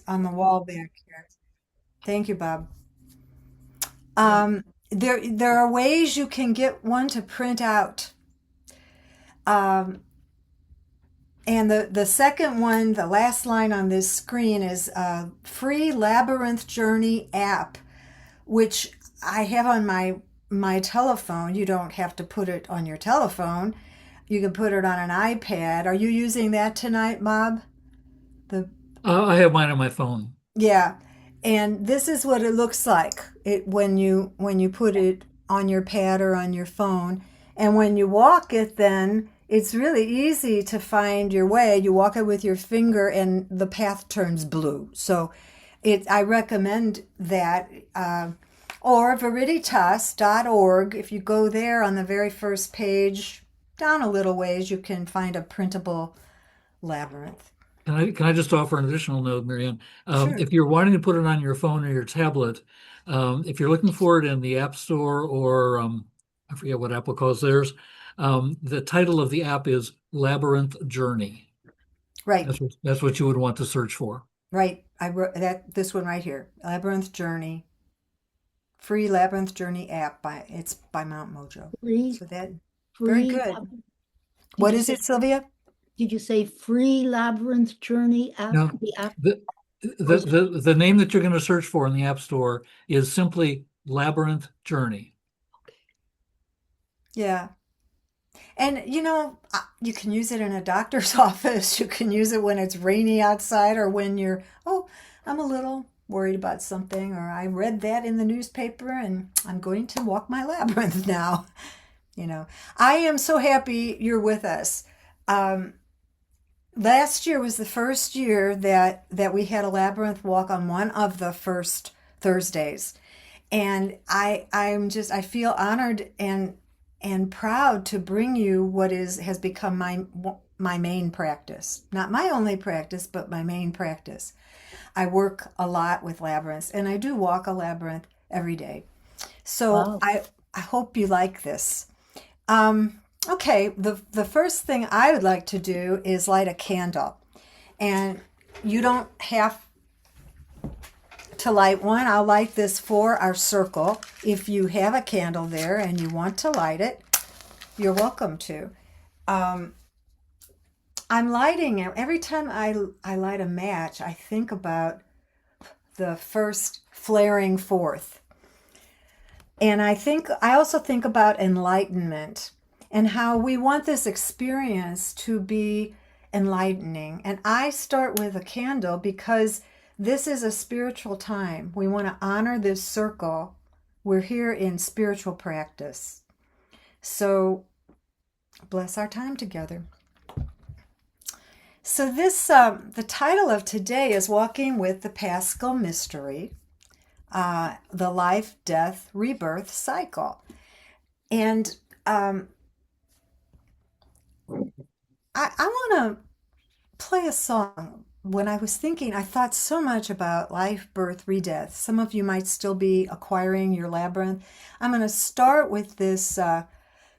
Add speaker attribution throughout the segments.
Speaker 1: on the wall back here. Thank you, Bob. There are ways you can get one to print out. Um, and the second one, the last line on this screen is a free Labyrinth Journey app, which I have on my telephone. You don't have to put it on your telephone. You can put it on an iPad. Are you using that tonight, Bob? The
Speaker 2: I have mine on my phone.
Speaker 1: Yeah. And this is what it looks like when you put it on your pad or on your phone. And when you walk it, then it's really easy to find your way. You walk it with your finger and the path turns blue. So I recommend that. Or veritas.org. If you go there on the very first page, down a little ways, you can find a printable labyrinth.
Speaker 2: Can I just offer an additional note, Marianne?
Speaker 1: Sure.
Speaker 2: If you're wanting to put it on your phone or your tablet, if you're looking for it in the App Store or I forget what Apple calls theirs, the title of the app is Labyrinth Journey.
Speaker 1: Right.
Speaker 2: That's what you would want to search for.
Speaker 1: Right. I wrote that this one right here. Labyrinth Journey. Free Labyrinth Journey app by Mount Mojo.
Speaker 3: Free,
Speaker 1: So that very
Speaker 3: free.
Speaker 1: good.
Speaker 3: Did
Speaker 1: What
Speaker 3: you
Speaker 1: is
Speaker 3: say?
Speaker 1: it, Sylvia?
Speaker 3: Did you say free labyrinth journey app?
Speaker 2: Now,
Speaker 3: The app,
Speaker 2: the
Speaker 3: or
Speaker 2: the
Speaker 3: is it?
Speaker 2: the name that you're going to search for in the App Store is simply Labyrinth Journey.
Speaker 1: Yeah. And you can use it in a doctor's office. You can use it when it's rainy outside or when oh, I'm a little worried about something, or I read that in the newspaper and I'm going to walk my labyrinth now. I am so happy you're with us. Um, Last year was the first year that we had a labyrinth walk on one of the first Thursdays, and I feel honored and proud to bring you what is has become my main practice. Not my only practice, but my main practice. I work a lot with labyrinths, and I do walk a labyrinth every day. So
Speaker 3: Wow.
Speaker 1: I hope you like this. Okay, the first thing I would like to do is light a candle. And you don't have to light one. I'll light this for our circle. If you have a candle there and you want to light it, you're welcome to. Um, I'm lighting it. Every time I light a match, I think about the first flaring forth. And I also think about enlightenment and how we want this experience to be enlightening. And I start with a candle because this is a spiritual time. We want to honor this circle. We're here in spiritual practice. So bless our time together. So the title of today is Walking with the Paschal Mystery, the life, death, rebirth cycle. And I want to play a song. When I was thinking, I thought so much about life, birth, redeath. Some of you might still be acquiring your labyrinth. I'm going to start with this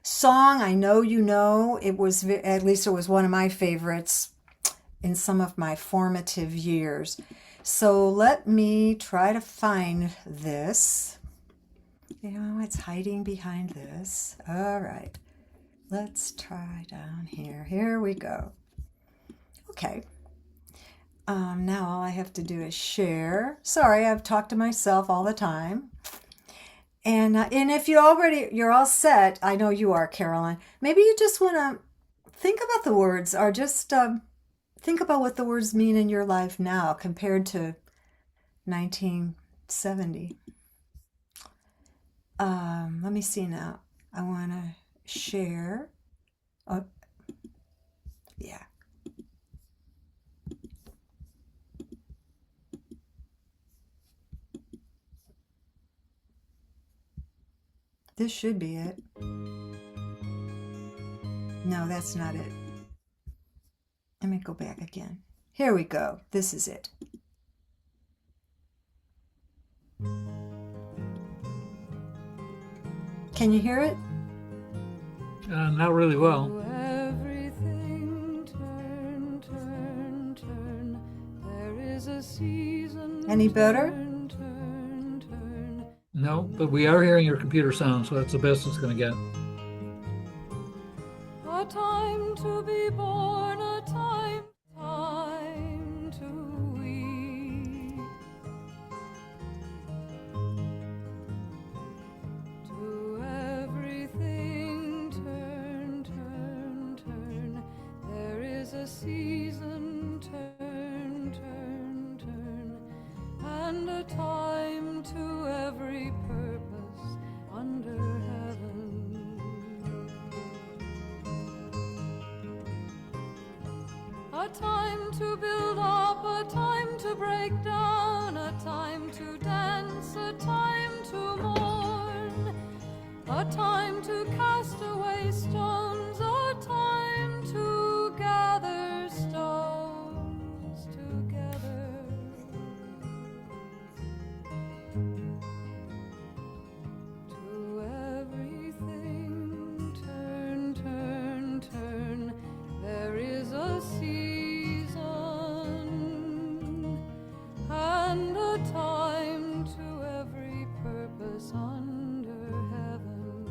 Speaker 1: song. I know you know. At least it was one of my favorites in some of my formative years. So let me try to find this. It's hiding behind this. All right. Let's try down here. Here we go. Okay. Now all I have to do is share. Sorry, I've talked to myself all the time. And if you're all set. I know you are, Carolyn. Maybe you just want to think about the words, or just think about what the words mean in your life now compared to 1970. Let me see now. I want to share. Oh, yeah. This should be it. No, that's not it. Let me go back again. Here we go. This is it. Can you hear it?
Speaker 2: Not really well.
Speaker 4: Oh, everything turn, turn, turn. There is is a season.
Speaker 1: Any better?
Speaker 4: Turn, turn, turn.
Speaker 2: No, but we are hearing your computer sound, so that's the best it's going to get.
Speaker 4: A time to be born, a time to weep. To everything turn, turn, turn. There is a season, turn, turn, turn. And a time to every purpose under heaven. A time to build up, a time to break down, a time to dance, a time to mourn, a time to cast away stones, a time to gather stones together. To everything turn, turn, turn. There is a season and a time to every purpose under heaven.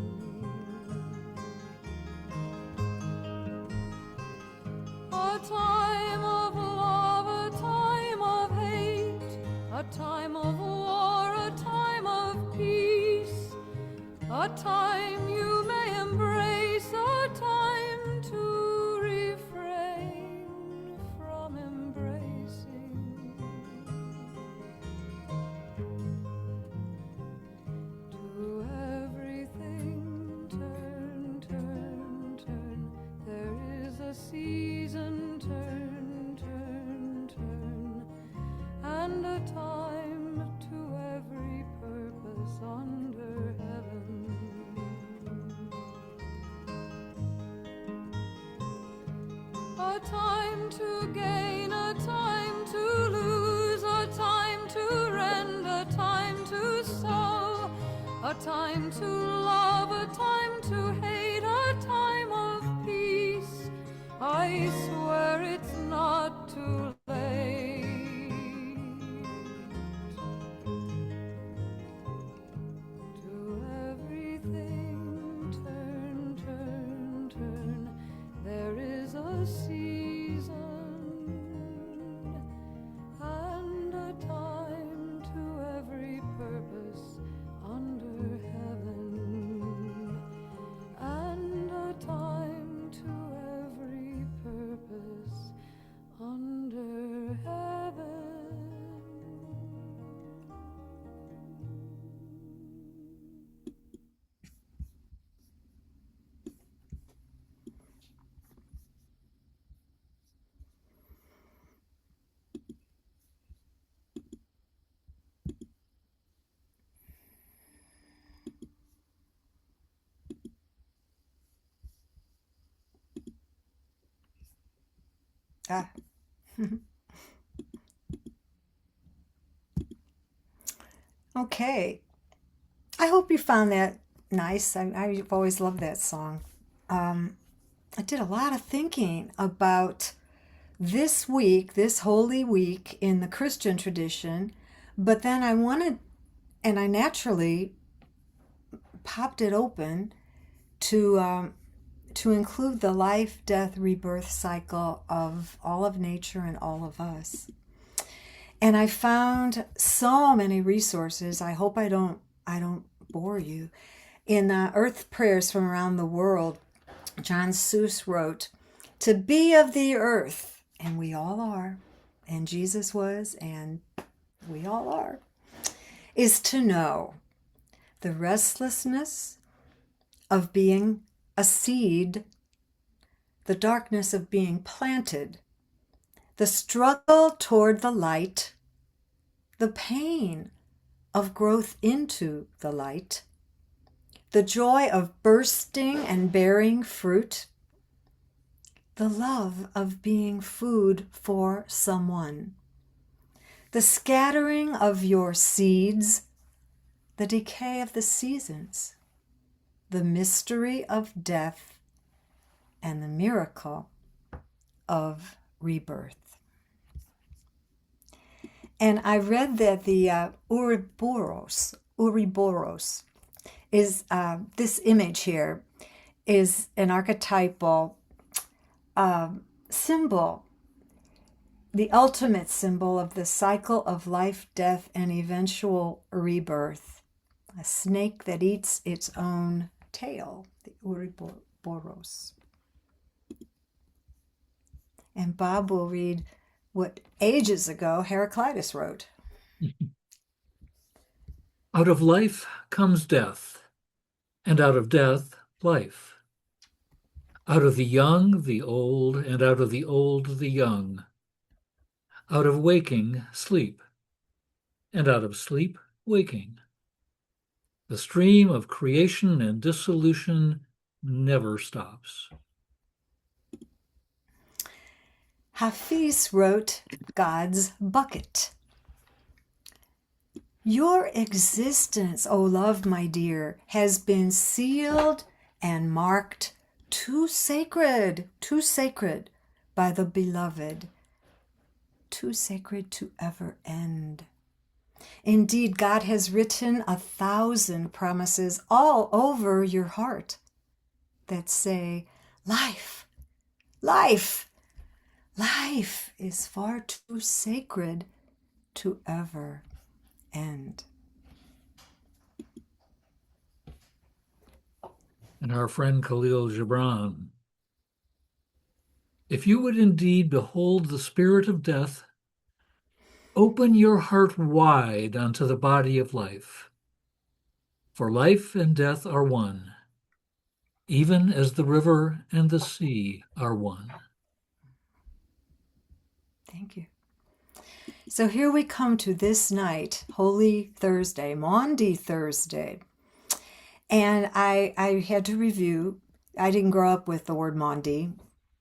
Speaker 4: A time of love, a time of hate, a time of war, a time of peace, a time you may embrace, a time to refrain from embracing. To everything turn, turn, turn. There is a season, turn, turn, turn. And a time to every purpose under heaven. A time to gain, a time to lose, a time to rend, a time to sow, a time to love, a time to hate, a time of peace. I swear it's not too late. To everything turn, turn, turn. There is a season and a time to every purpose under heaven, and a time to every purpose under heaven.
Speaker 1: Ah. Okay. I hope you found that nice. I've always loved that song. I did a lot of thinking about this week, this holy week in the Christian tradition, but then I wanted, and I naturally popped it open to include the life, death, rebirth cycle of all of nature and all of us. And I found so many resources. I hope I don't bore you. In Earth Prayers from Around the World, John Seuss wrote, "To be of the earth," and we all are, and Jesus was, and we all are, "is to know the restlessness of being a seed, the darkness of being planted, the struggle toward the light, the pain of growth into the light, the joy of bursting and bearing fruit, the love of being food for someone, the scattering of your seeds, the decay of the seasons, the mystery of death, and the miracle of rebirth." And I read that the Ouroboros is this image here is an archetypal symbol, the ultimate symbol of the cycle of life, death, and eventual rebirth. A snake that eats its own tail, the Ouroboros. And Bob will read what ages ago Heraclitus wrote.
Speaker 2: Out of life comes death, and out of death, life. Out of the young, the old, and out of the old, the young. Out of waking, sleep, and out of sleep, waking. The stream of creation and dissolution never stops.
Speaker 1: Hafiz wrote God's bucket. Your existence, O love, my dear, has been sealed and marked too sacred by the beloved, too sacred to ever end. Indeed, God has written 1,000 promises all over your heart that say, life, life, life is far too sacred to ever end.
Speaker 2: And our friend Khalil Gibran. If you would indeed behold the spirit of death, open your heart wide unto the body of life. For life and death are one, even as the river and the sea are one.
Speaker 1: Thank you. So here we come to this night, Holy Thursday, Maundy Thursday. And I had to review. I didn't grow up with the word Maundy.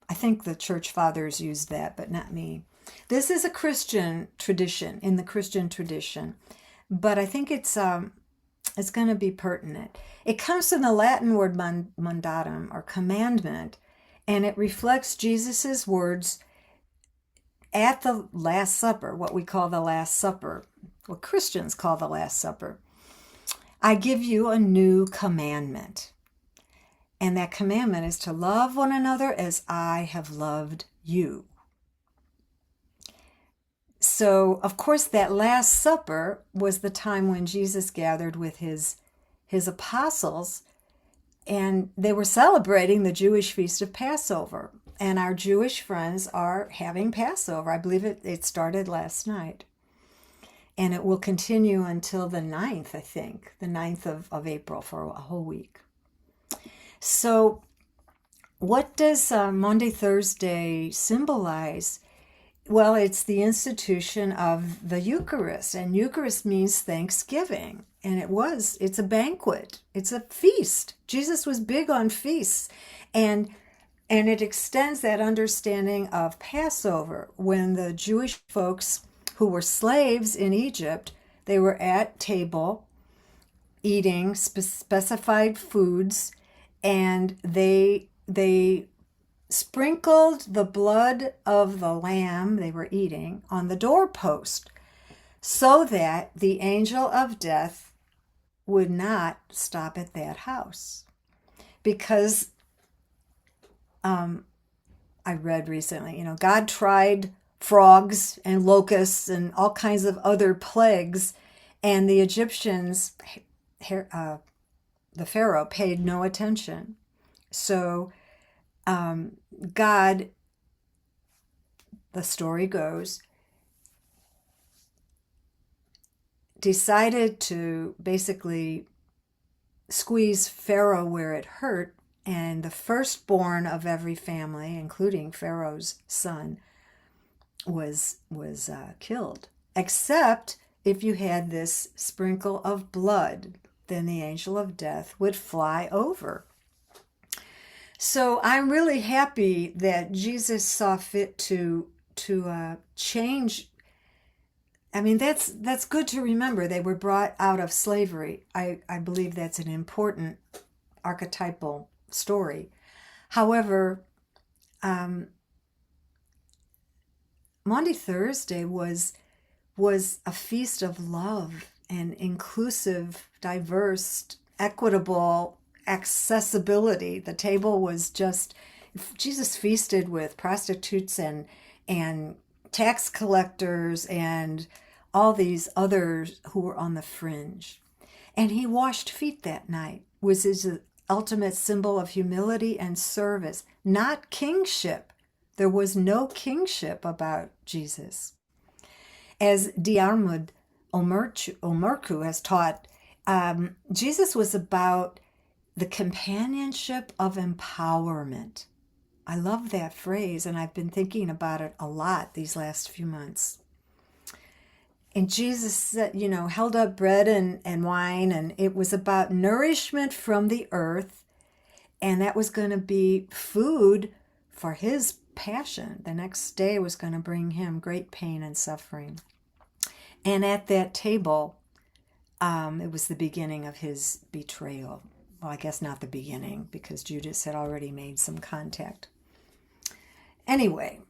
Speaker 1: I think the church fathers used that, but not me. This is a Christian tradition, in the Christian tradition, but I think it's going to be pertinent. It comes from the Latin word mandatum, or commandment, and it reflects Jesus's words at the Last Supper, what we call the Last Supper, what Christians call the Last Supper. I give you a new commandment. And that commandment is to love one another as I have loved you. So, of course, that Last Supper was the time when Jesus gathered with his apostles, and they were celebrating the Jewish feast of Passover. And our Jewish friends are having Passover. I believe it started last night. And it will continue until the 9th, I think, the 9th of April, for a whole week. So what does Maundy Thursday symbolize? Well, it's the institution of the Eucharist, and Eucharist means thanksgiving. And it's a banquet. It's a feast. Jesus was big on feasts. And it extends that understanding of Passover. When the Jewish folks who were slaves in Egypt, they were at table eating specified foods, and they sprinkled the blood of the lamb they were eating on the doorpost so that the angel of death would not stop at that house. Because I read recently, God tried frogs and locusts and all kinds of other plagues, and the Egyptians, the Pharaoh, paid no attention. So God, the story goes, decided to basically squeeze Pharaoh where it hurt, and the firstborn of every family, including Pharaoh's son, was killed. Except if you had this sprinkle of blood, then the angel of death would fly over. So I'm really happy that Jesus saw fit to change. I mean, that's good to remember. They were brought out of slavery. I believe that's an important archetypal story. However, Maundy Thursday was was a feast of love and inclusive, diverse, equitable accessibility. The table was just, Jesus feasted with prostitutes and tax collectors and all these others who were on the fringe. And he washed feet that night, was his ultimate symbol of humility and service, not kingship. There was no kingship about Jesus. As Diarmid Omerku has taught, Jesus was about the companionship of empowerment. I love that phrase, and I've been thinking about it a lot these last few months. And Jesus, held up bread and wine, and it was about nourishment from the earth, and that was going to be food for his passion. The next day was going to bring him great pain and suffering. And at that table, it was the beginning of his betrayal. Well, I guess not the beginning, because Judas had already made some contact. Anyway,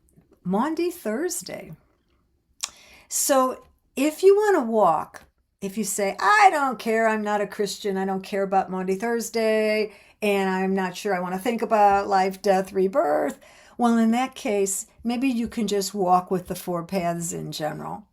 Speaker 1: Maundy Thursday. So if you want to walk, if you say, I don't care, I'm not a Christian, I don't care about Maundy Thursday, and I'm not sure I want to think about life, death, rebirth, well, in that case, maybe you can just walk with the four paths in general.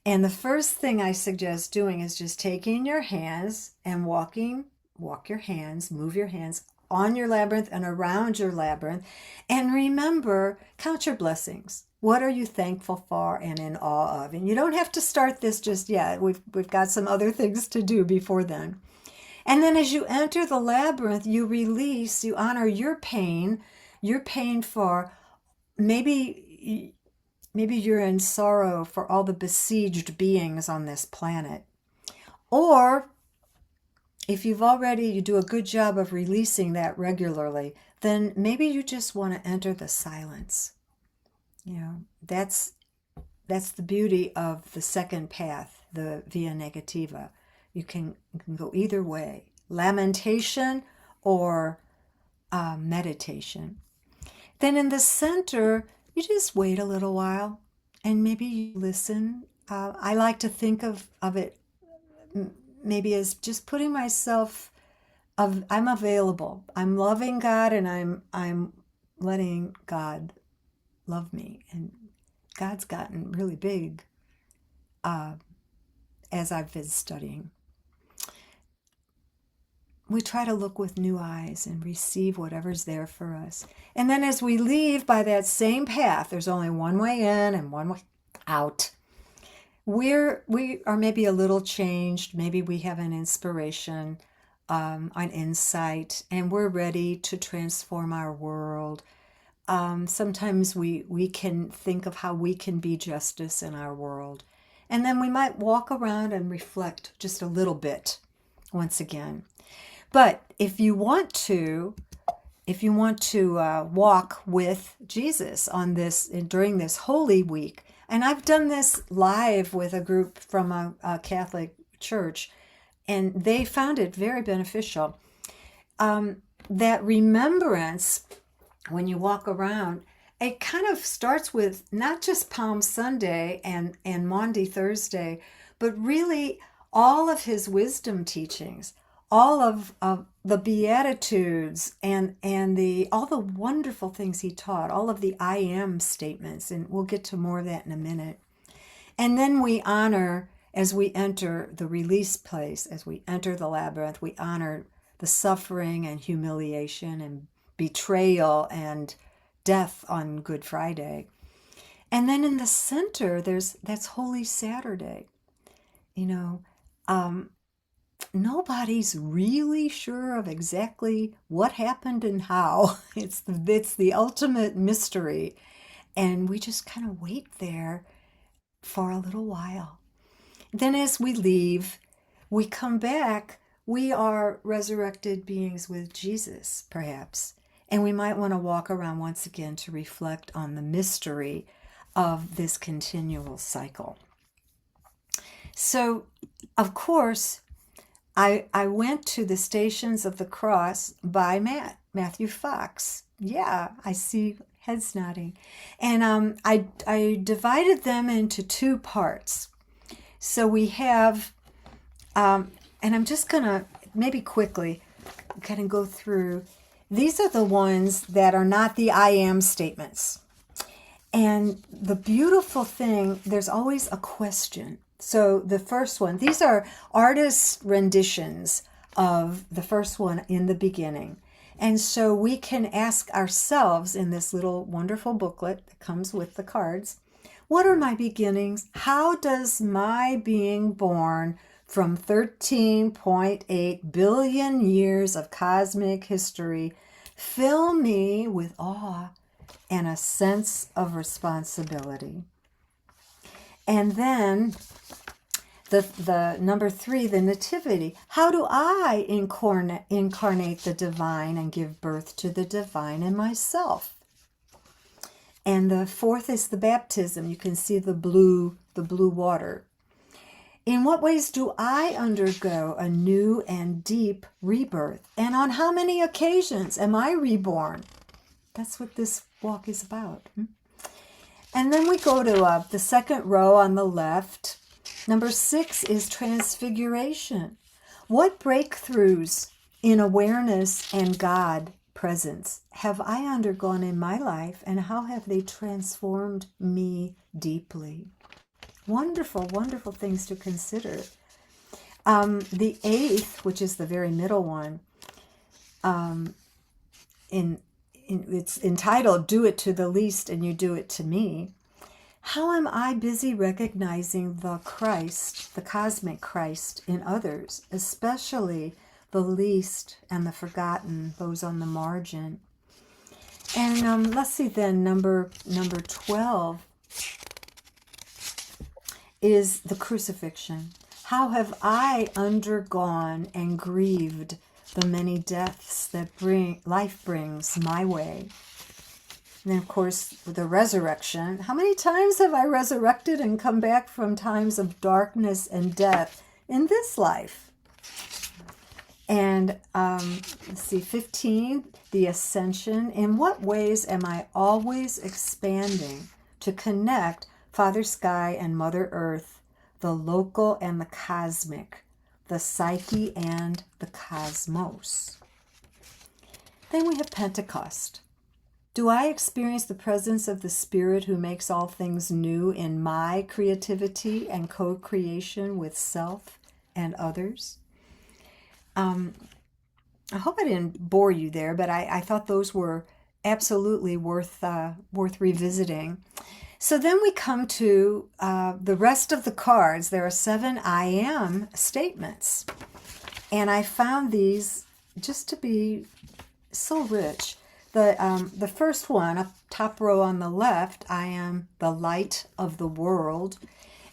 Speaker 1: And the first thing I suggest doing is just taking your hands and walk your hands, move your hands on your labyrinth and around your labyrinth. And remember, count your blessings. What are you thankful for and in awe of? And you don't have to start this just yet. We've got some other things to do before then. And then as you enter the labyrinth, you release, you honor your pain for maybe you're in sorrow for all the besieged beings on this planet. Or if you do a good job of releasing that regularly, then maybe you just want to enter the silence. That's the beauty of the second path, the via negativa. You can go either way, lamentation or meditation. Then in the center, you just wait a little while and maybe you listen. I like to think of it maybe as just putting myself, I'm available. I'm loving God and I'm letting God love me. And God's gotten really big as I've been studying. We try to look with new eyes and receive whatever's there for us. And then as we leave by that same path, there's only one way in and one way out. We are maybe a little changed. Maybe we have an inspiration, an insight, and we're ready to transform our world. Sometimes we can think of how we can be justice in our world. And then we might walk around and reflect just a little bit once again. But if you want to walk with Jesus on this during this Holy Week, and I've done this live with a group from a Catholic church, and they found it very beneficial. That remembrance, when you walk around, it kind of starts with not just Palm Sunday and Maundy Thursday, but really all of his wisdom teachings, all of the Beatitudes and all the wonderful things he taught, all of the I am statements, and we'll get to more of that in a minute. And then we honor, as we enter the release place, as we enter the labyrinth, we honor the suffering and humiliation and betrayal and death on Good Friday. And then in the center, that's Holy Saturday. Nobody's really sure of exactly what happened and how. It's the ultimate mystery. And we just kind of wait there for a little while. Then as we leave, we come back, we are resurrected beings with Jesus, perhaps. And we might want to walk around once again to reflect on the mystery of this continual cycle. So, of course, I went to the Stations of the Cross by Matthew Fox. Yeah, I see heads nodding. And I divided them into two parts. So we have, and I'm just going to maybe quickly kind of go through. These are the ones that are not the I am statements. And the beautiful thing, there's always a question. So the first one, these are artists' renditions of the first one in the beginning. And so we can ask ourselves in this little wonderful booklet that comes with the cards, what are my beginnings? How does my being born from 13.8 billion years of cosmic history fill me with awe and a sense of responsibility? And then the number 3, the nativity. How do I incarnate the divine and give birth to the divine in myself? And the 4th is the baptism. You can see the blue water. In what ways do I undergo a new and deep rebirth? And on how many occasions am I reborn? That's what this walk is about. And then we go to the second row on the left. Number 6 is transfiguration. What breakthroughs in awareness and God presence have I undergone in my life, and how have they transformed me deeply? Wonderful, wonderful things to consider. The 8th, which is the very middle one, it's entitled, Do It to the Least and You Do It to Me. How am I busy recognizing the Christ, the cosmic Christ in others, especially the least and the forgotten, those on the margin? And let's see then, number 12 is the crucifixion. How have I undergone and grieved the many deaths that life brings my way? And then, of course, the resurrection. How many times have I resurrected and come back from times of darkness and death in this life? And let's see, 15, the ascension. In what ways am I always expanding to connect Father Sky and Mother Earth, the local and the cosmic, the psyche and the cosmos? Then we have Pentecost. Do I experience the presence of the Spirit who makes all things new in my creativity and co-creation with self and others? I hope I didn't bore you there, but I thought those were absolutely worth revisiting. So then we come to the rest of the cards. There are 7 I am statements. And I found these just to be so rich. The first one, up top row on the left, I am the light of the world.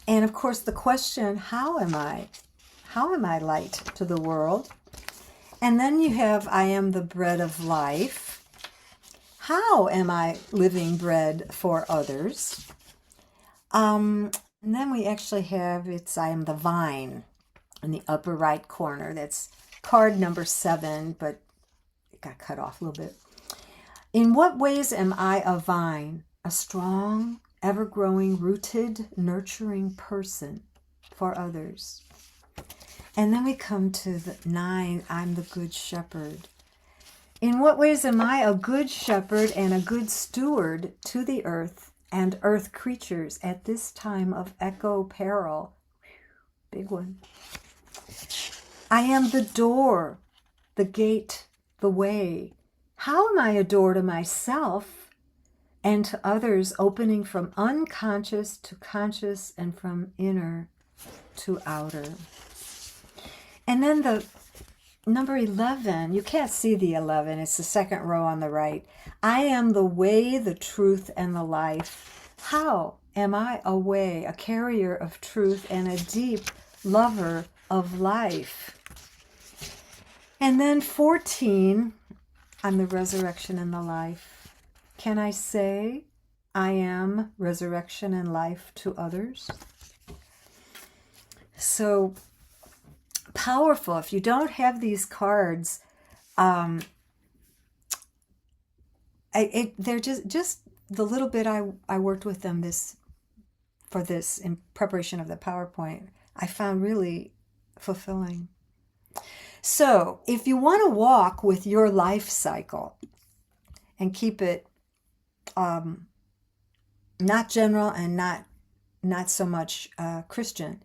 Speaker 1: And of course the question, how am I? How am I light to the world? And then you have, I am the bread of life. How am I living bread for others? And then we actually have, I am the vine in the upper right corner. That's card number 7, but it got cut off a little bit. In what ways am I a vine, a strong, ever-growing, rooted, nurturing person for others? And then we come to the 9, I'm the good shepherd. In what ways am I a good shepherd and a good steward to the earth and earth creatures at this time of echo peril? Big one. I am the door, the gate, the way. How am I a door to myself and to others, opening from unconscious to conscious and from inner to outer? And then the number 11, you can't see the 11, it's the second row on the right. I am the way, the truth, and the life. How am I a way, a carrier of truth, and a deep lover of life? And then 14, I'm the resurrection and the life. Can I say I am resurrection and life to others? So powerful. If you don't have these cards, they're just the little bit I worked with them for this in preparation of the PowerPoint I found really fulfilling. So, if you want to walk with your life cycle and keep it not general and not so much Christian,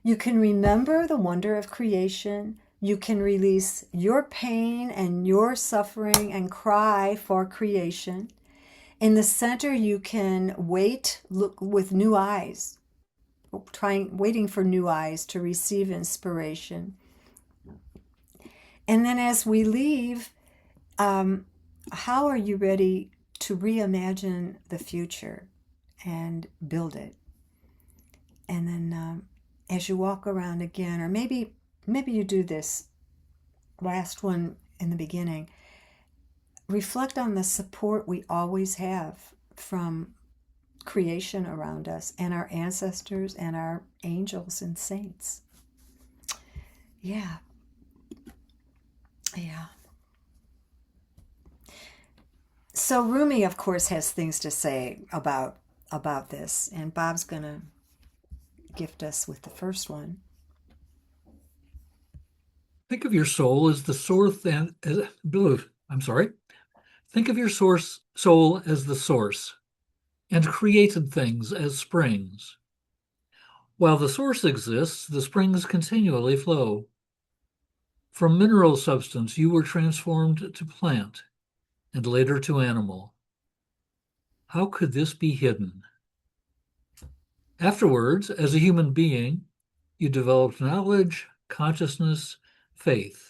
Speaker 1: you can remember the wonder of creation. You can release your pain and your suffering and cry for creation. In the center, you can look with new eyes, waiting for new eyes to receive inspiration. And then as we leave, how are you ready to reimagine the future and build it? And then as you walk around again, or maybe you do this last one in the beginning, reflect on the support we always have from creation around us and our ancestors and our angels and saints. Yeah. So Rumi, of course, has things to say about this, and Bob's going to gift us with the first one.
Speaker 2: Think of your soul as the source and Think of your soul as the source, and created things as springs. While the source exists, the springs continually flow. From mineral substance, you were transformed to plant, and later to animal. How could this be hidden? Afterwards, as a human being, you developed knowledge, consciousness, faith.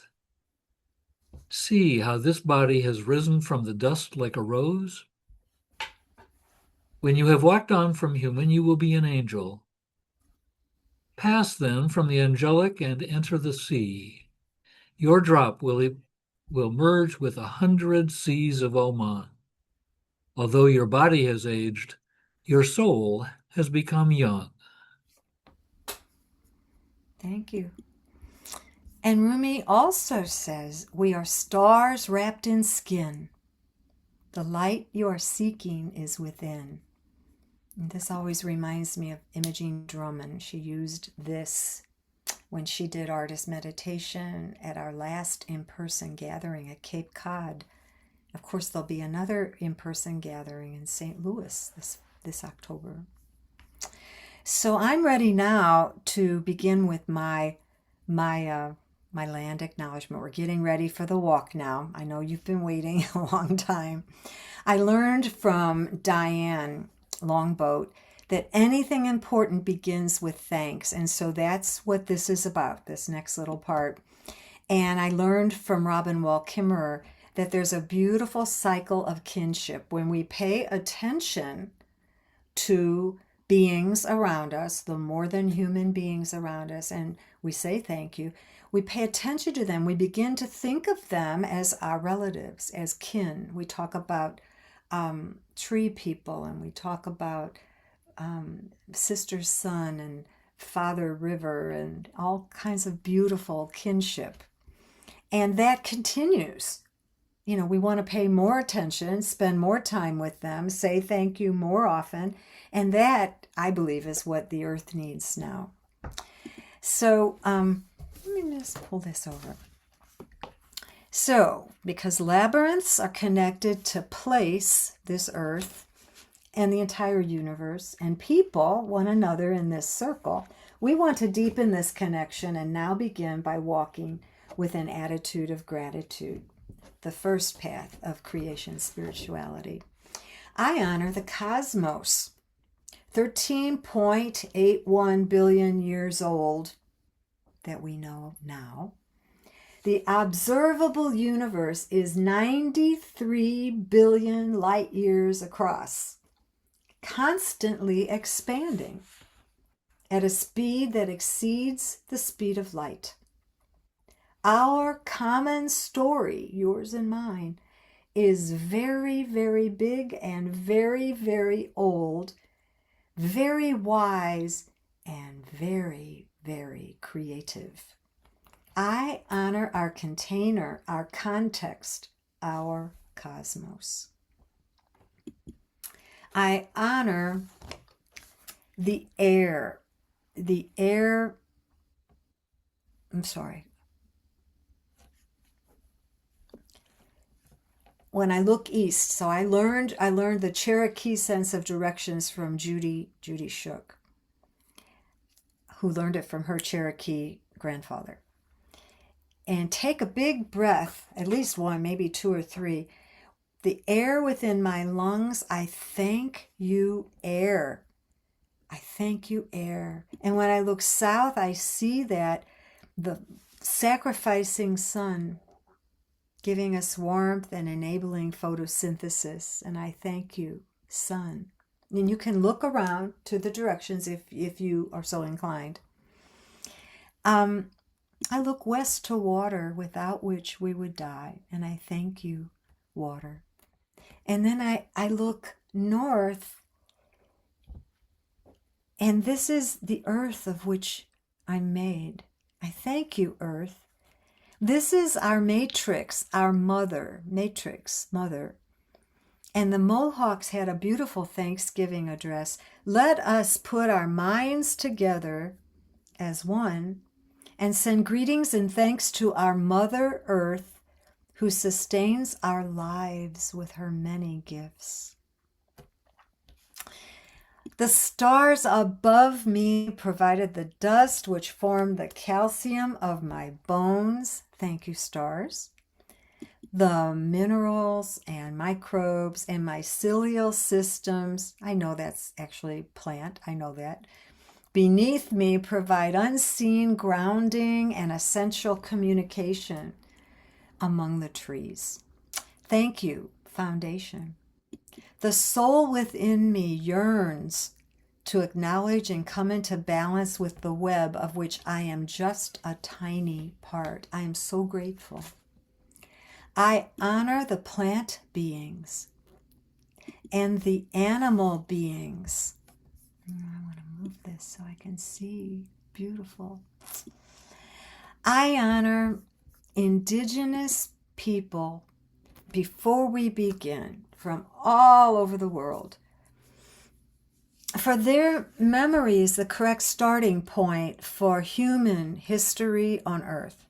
Speaker 2: See how this body has risen from the dust like a rose? When you have walked on from human, you will be an angel. Pass then from the angelic and enter the sea. Your drop will merge with 100 seas of Oman. Although your body has aged, your soul has become young.
Speaker 1: Thank you. And Rumi also says, we are stars wrapped in skin. The light you are seeking is within. And this always reminds me of Imogene Drummond. She used this when she did artist meditation at our last in-person gathering at Cape Cod. Of course, there'll be another in-person gathering in St. Louis this October. So I'm ready now to begin with my land acknowledgement. We're getting ready for the walk now. I know you've been waiting a long time. I learned from Diane Longboat that anything important begins with thanks. And so that's what this is about, this next little part. And I learned from Robin Wall Kimmerer that there's a beautiful cycle of kinship. When we pay attention to beings around us, the more than human beings around us, and we say thank you, we pay attention to them. We begin to think of them as our relatives, as kin. We talk about tree people, and we talk about sister sun and father river and all kinds of beautiful kinship. And that continues. You know, we want to pay more attention, spend more time with them, say thank you more often. And that, I believe, is what the earth needs now. So let me just pull this over. So, because labyrinths are connected to place, this earth, and the entire universe, and people, one another in this circle, we want to deepen this connection and now begin by walking with an attitude of gratitude, the first path of creation spirituality. I honor the cosmos, 13.81 billion years old that we know now. The observable universe is 93 billion light years across, constantly expanding at a speed that exceeds the speed of light. Our common story, yours and mine, is very, very big and very, very old, very wise, and very, very creative. I honor our container, our context, our cosmos. I honor the air I'm sorry. When I look east, so I learned the Cherokee sense of directions from Judy Shook, who learned it from her Cherokee grandfather. And take a big breath, at least one, maybe two or three. The air within my lungs, I thank you, air. I thank you, air. And when I look south, I see that the sacrificing sun giving us warmth and enabling photosynthesis. And I thank you, sun. And you can look around to the directions if you are so inclined. I look west to water, without which we would die. And I thank you, water. And then I look north, and this is the earth of which I'm made. I thank you, earth. This is our matrix, our mother, matrix, mother. And the Mohawks had a beautiful Thanksgiving address. Let us put our minds together as one and send greetings and thanks to our Mother Earth, who sustains our lives with her many gifts. The stars above me provided the dust which formed the calcium of my bones. Thank you, stars. The minerals and microbes and mycelial systems, I know that's actually plant, I know that, beneath me provide unseen grounding and essential communication among the trees. Thank you, foundation. The soul within me yearns to acknowledge and come into balance with the web of which I am just a tiny part. I am so grateful. I honor the plant beings and the animal beings. I want to move this so I can see. Beautiful. I honor indigenous people before we begin from all over the world. For their memory is the correct starting point for human history on earth.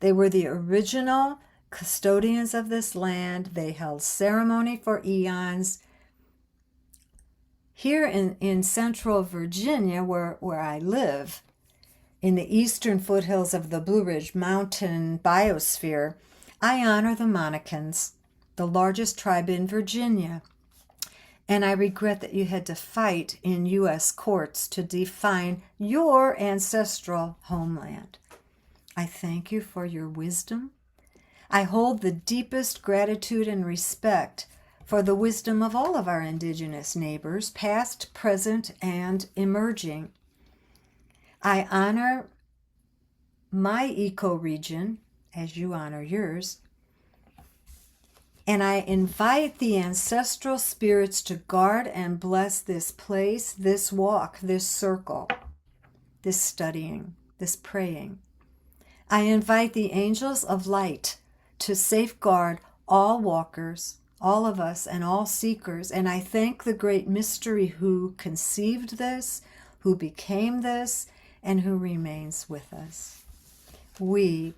Speaker 1: They were the original custodians of this land. They held ceremony for eons. Here in central Virginia, where I live, in the eastern foothills of the Blue Ridge Mountain biosphere, I honor the Monacans, the largest tribe in Virginia. And I regret that you had to fight in U.S. courts to define your ancestral homeland. I thank you for your wisdom. I hold the deepest gratitude and respect for the wisdom of all of our indigenous neighbors, past, present, and emerging. I honor my ecoregion as you honor yours. And I invite the ancestral spirits to guard and bless this place, this walk, this circle, this studying, this praying. I invite the angels of light to safeguard all walkers, all of us, and all seekers. And I thank the great mystery who conceived this, who became this, and who remains with us. We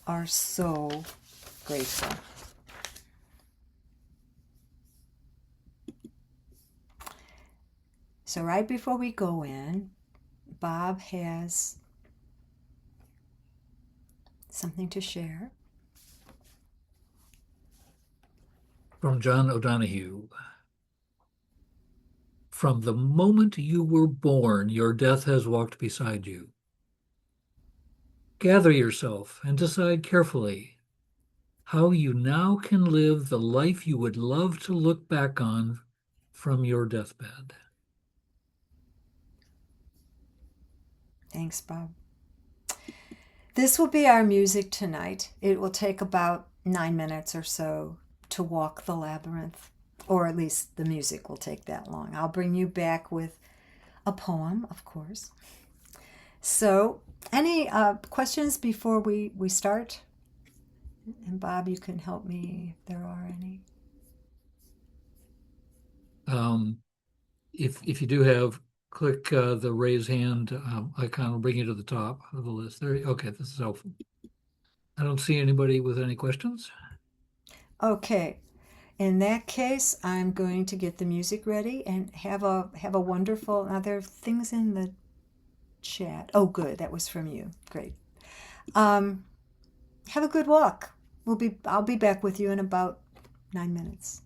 Speaker 1: are so grateful. So right before we go in, Bob has something to share.
Speaker 2: From John O'Donohue. From the moment you were born, your death has walked beside you. Gather yourself and decide carefully how you now can live the life you would love to look back on from your deathbed.
Speaker 1: Thanks, Bob. This will be our music tonight. It will take about 9 minutes or so to walk the labyrinth, or at least the music will take that long. I'll bring you back with a poem, of course. So, any questions before we start? And Bob, you can help me if there are any.
Speaker 2: If you do have click the raise hand icon, will bring you to the top of the list. There, okay, this is helpful. I don't see anybody with any questions.
Speaker 1: Okay. In that case, I'm going to get the music ready and have a wonderful. Now there are things in the chat. Oh, good. That was from you. Great. Have a good walk. I'll be back with you in about 9 minutes.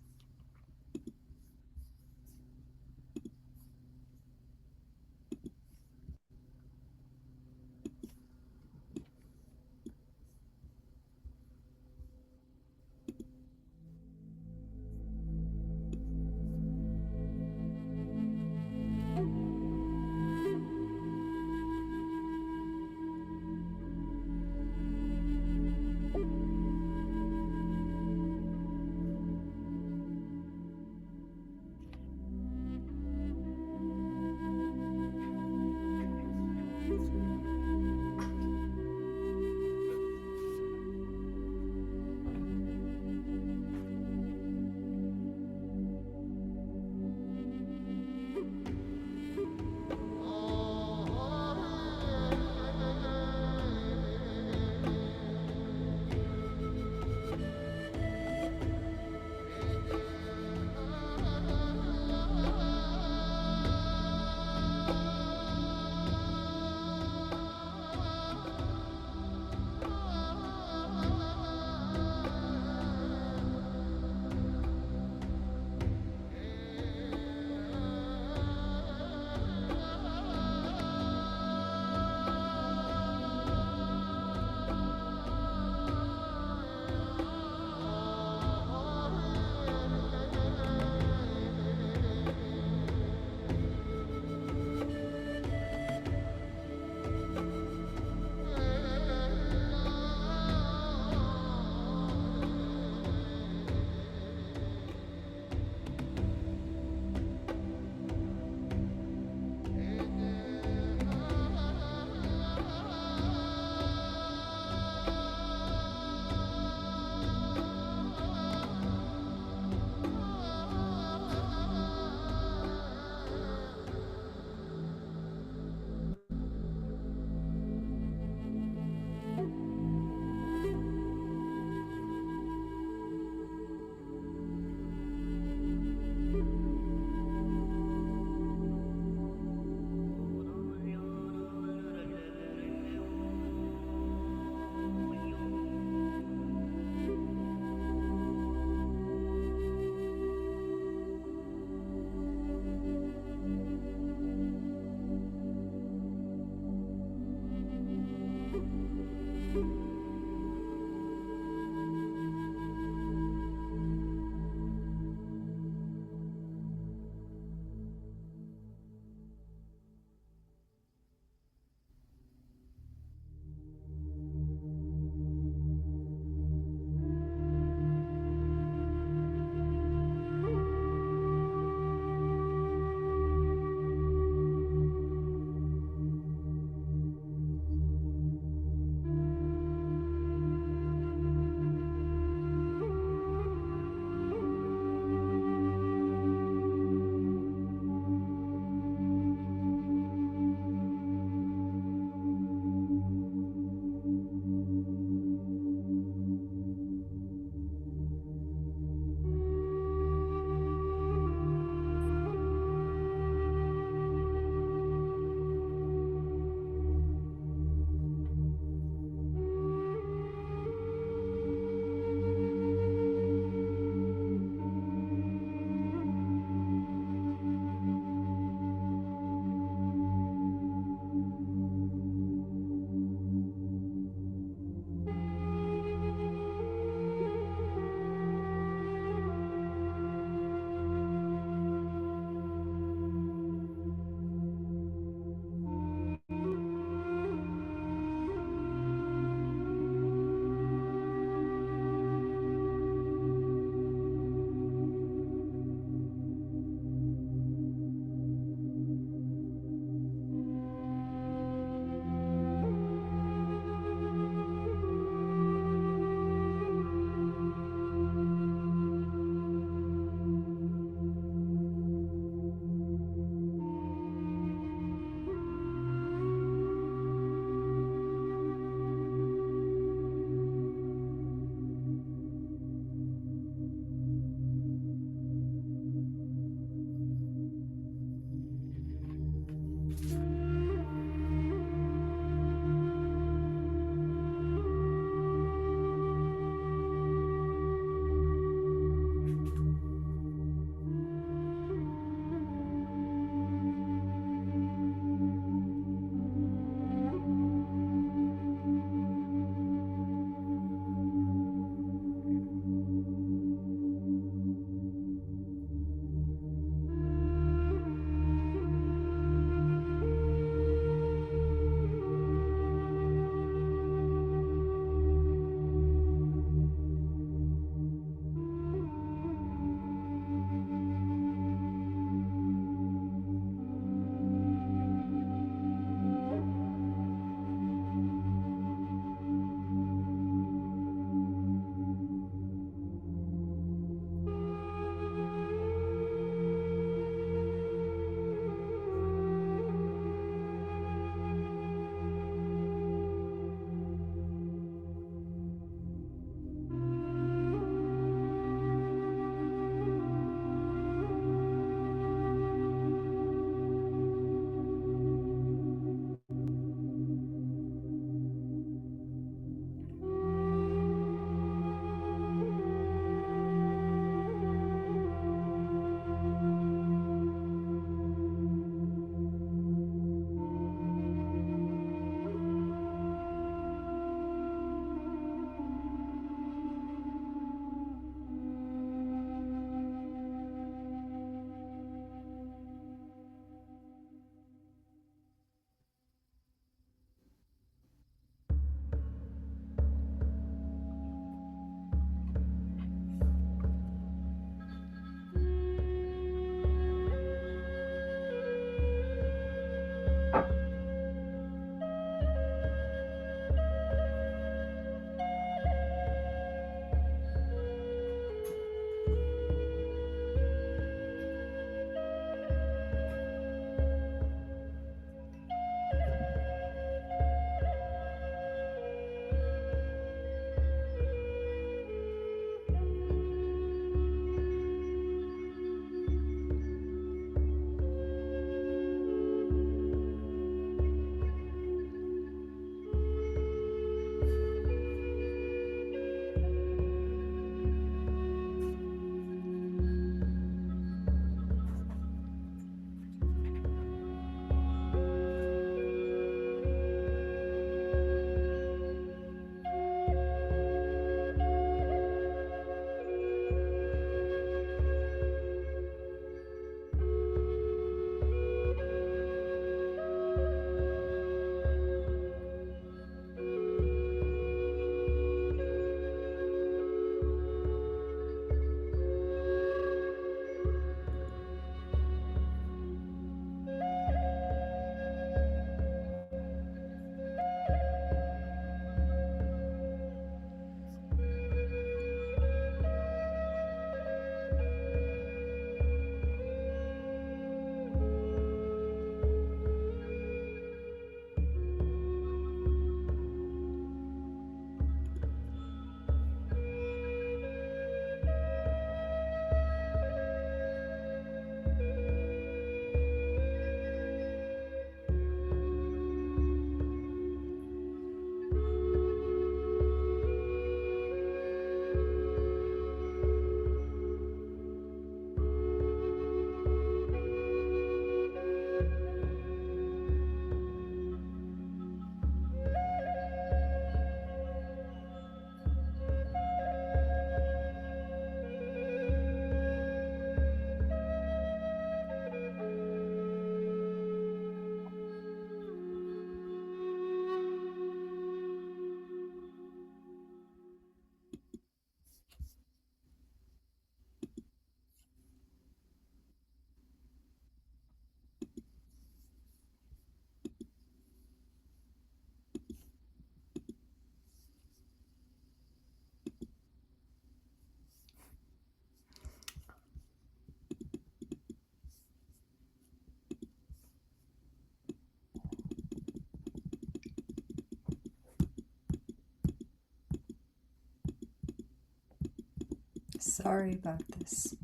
Speaker 1: Sorry about this.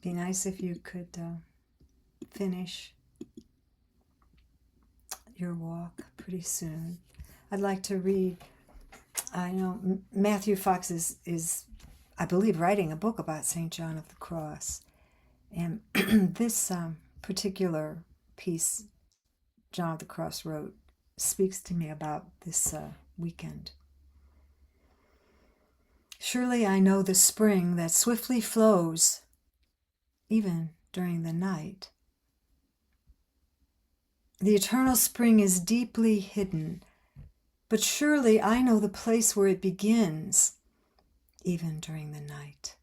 Speaker 1: Be nice if you could finish your walk pretty soon. I'd like to read. I know Matthew Fox is, I believe, writing a book about St. John of the Cross. And this particular piece John of the Cross wrote speaks to me about this weekend. Surely I know the spring that swiftly flows, even during the night. The eternal spring is deeply hidden, but surely I know the place where it begins, even during the night.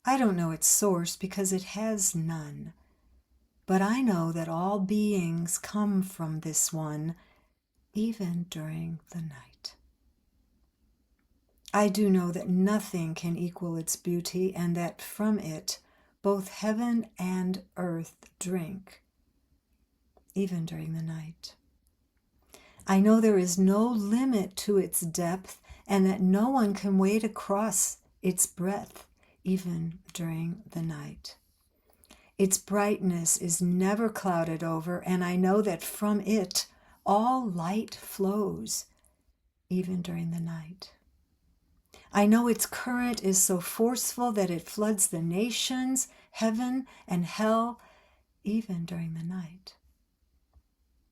Speaker 1: I don't know its source because it has none, but I know that all beings come from this one, even during the night. I do know that nothing can equal its beauty, and that from it both heaven and earth drink, even during the night. I know there is no limit to its depth, and that no one can wade across its breadth, even during the night. Its brightness is never clouded over, and I know that from it all light flows, even during the night. I know its current is so forceful that it floods the nations, heaven and hell, even during the night.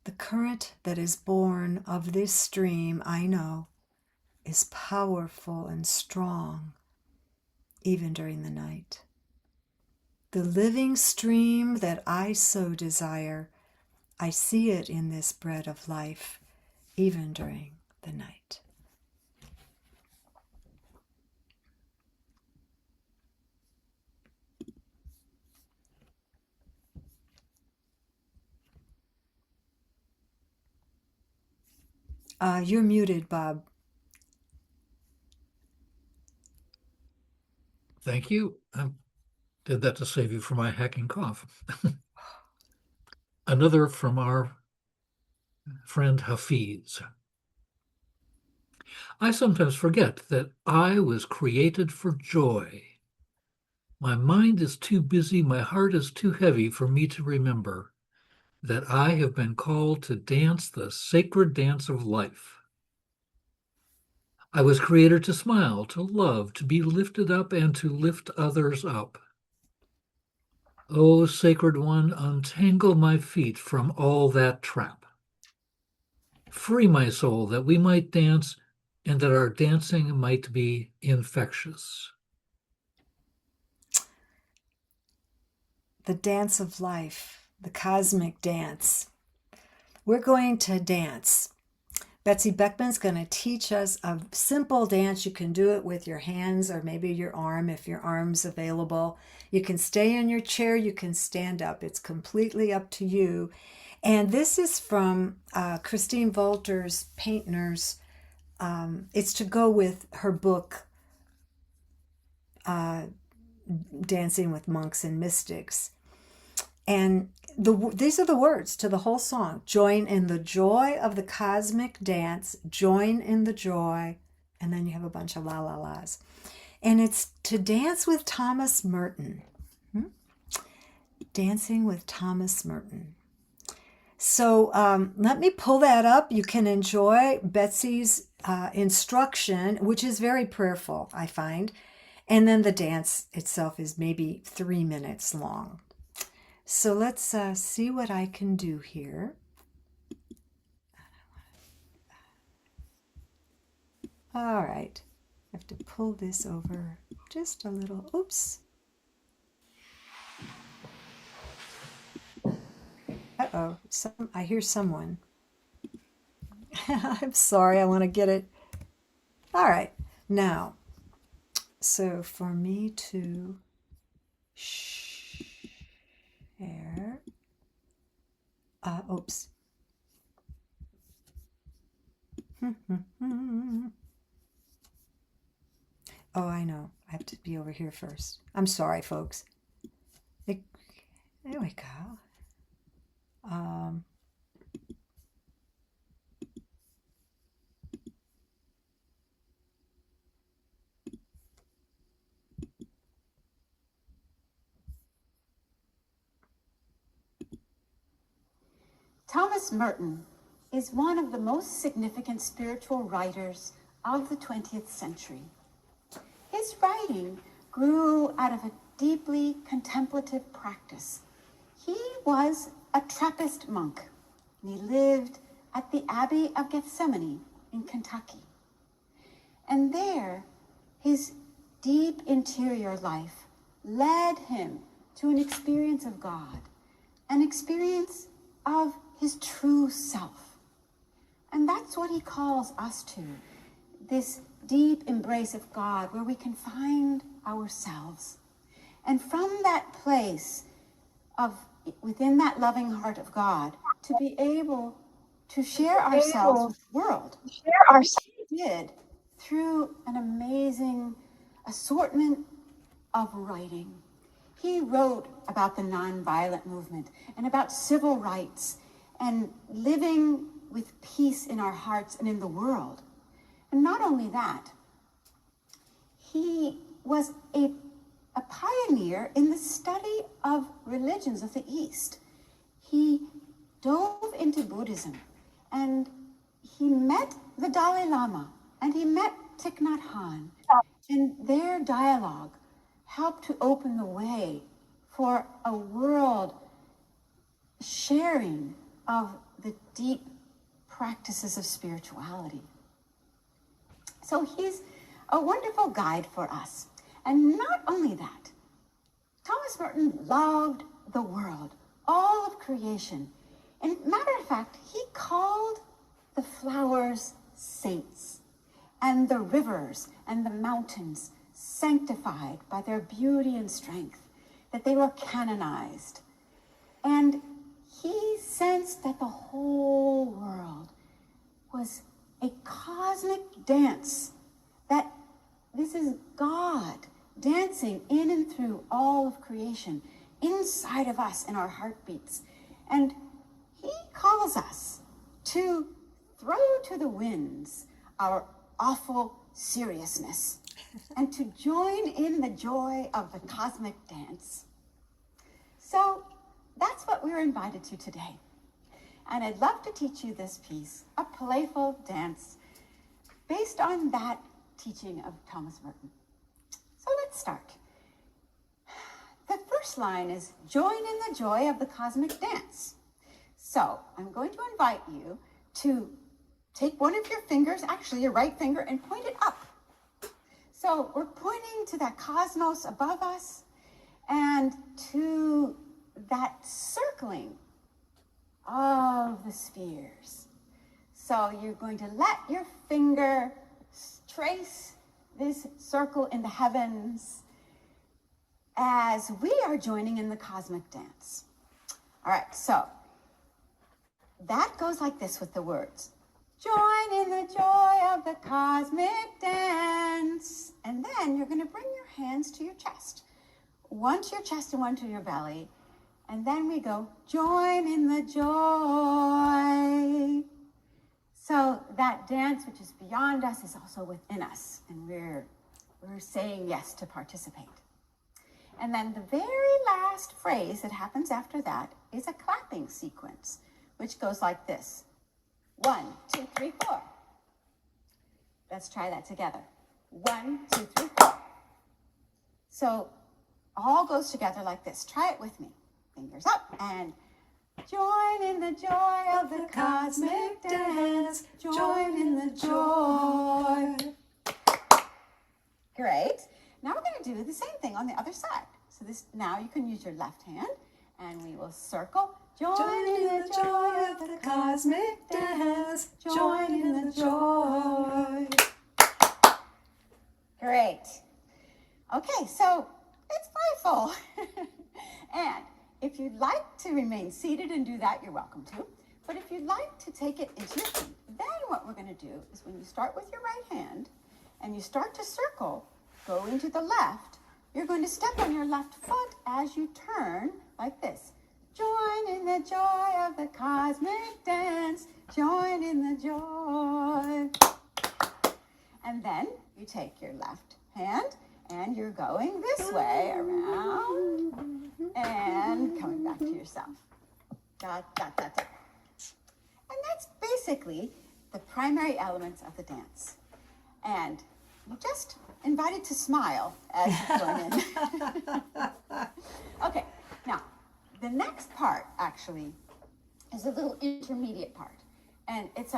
Speaker 1: The current that is born of this stream, I know, is powerful and strong, even during the night. The living stream that I so desire, I see it in this bread of life, even during the night. You're muted, Bob.
Speaker 2: Thank you. I did that to save you from my hacking cough. Another from our friend Hafiz. I sometimes forget that I was created for joy. My mind is too busy, my heart is too heavy for me to remember that I have been called to dance the sacred dance of life. I was created to smile, to love, to be lifted up, and to lift others up. O Sacred One, untangle my feet from all that trap. Free my soul that we might dance and that our dancing might be infectious.
Speaker 1: The dance of life, the cosmic dance. We're going to dance. Betsy Beckman's going to teach us a simple dance. You can do it with your hands or maybe your arm if your arm's available. You can stay in your chair, you can stand up. It's completely up to you. And this is from Christine Volter's Paintners. It's to go with her book, Dancing with Monks and Mystics. And these are the words to the whole song. Join in the joy of the cosmic dance. Join in the joy. And then you have a bunch of la-la-las. And it's to dance with Thomas Merton. Dancing with Thomas Merton. So let me pull that up. You can enjoy Betsy's instruction, which is very prayerful, I find. And then the dance itself is maybe 3 minutes long. So let's see what I can do here. All right. I have to pull this over just a little. Oops. Uh-oh. I hear someone. I'm sorry. I want to get it. All right. Now, so for me to share. Oops. Oh, I know. I have to be over here first. I'm sorry, folks. There we go.
Speaker 5: Thomas Merton is one of the most significant spiritual writers of the 20th century. His writing grew out of a deeply contemplative practice. He was a Trappist monk, and he lived at the Abbey of Gethsemane in Kentucky. And there, his deep interior life led him to an experience of God, an experience of his true self. And that's what he calls us to, this deep embrace of God where we can find ourselves. And from that place of within that loving heart of God, to be able to share ourselves with the world. He did through an amazing assortment of writing. He wrote about the nonviolent movement and about civil rights and living with peace in our hearts and in the world. And not only that, he was a pioneer in the study of religions of the East. He dove into Buddhism, and he met the Dalai Lama, and he met Thich Nhat Hanh, and their dialogue helped to open the way for a world sharing of the deep practices of spirituality. So he's a wonderful guide for us. And not only that, Thomas Merton loved the world, all of creation. And matter of fact, he called the flowers saints, and the rivers and the mountains sanctified by their beauty and strength, that they were canonized. And he sensed that the whole world was a cosmic dance, that this is God dancing in and through all of creation, inside of us in our heartbeats. And he calls us to throw to the winds our awful seriousness and to join in the joy of the cosmic dance. So that's what we're invited to today. And I'd love to teach you this piece, a playful dance, based on that teaching of Thomas Merton. So let's start. The first line is, join in the joy of the cosmic dance. So I'm going to invite you to take one of your fingers, actually your right finger, and point it up. So we're pointing to that cosmos above us and to that circling of the spheres. So you're going to let your finger trace this circle in the heavens as we are joining in the cosmic dance. All right, so that goes like this with the words. Join in the joy of the cosmic dance. And then you're going to bring your hands to your chest. One to your chest and one to your belly. And then we go, join in the joy. So that dance, which is beyond us, is also within us. And we're saying yes to participate. And then the very last phrase that happens after that is a clapping sequence, which goes like this. 1, 2, 3, 4. Let's try that together. 1, 2, 3, 4. So all goes together like this. Try it with me. Fingers up and join in the joy of the cosmic dance. Join in the joy. Great. Now we're going to do the same thing on the other side. So now you can use your left hand and we will circle. Join in the joy of the cosmic dance. Join in the joy. Great. Okay, so it's playful. And if you'd like to remain seated and do that, you're welcome to. But if you'd like to take it into your feet, then what we're going to do is when you start with your right hand and you start to circle, going to the left, you're going to step on your left foot as you turn like this. Join in the joy of the cosmic dance. Join in the joy. And then you take your left hand and you're going this way around and coming back to yourself. Da, da, da, da. And that's basically the primary elements of the dance. And you're just invited to smile as you join in. Okay, now the next part actually is a little intermediate part. And it's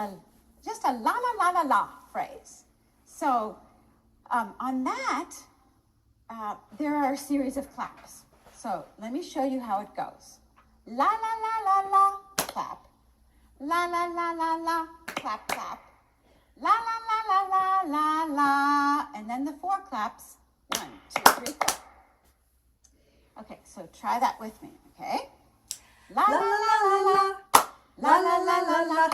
Speaker 5: just a la la la la la phrase. So on that, there are a series of claps. So let me show you how it goes. La la la la la, clap. La la la la la, clap, clap. La la la la la la la. And then the 4 claps. 1, 2, 3, 4. Okay, so try that with me, okay? La la la la la. La la la la la.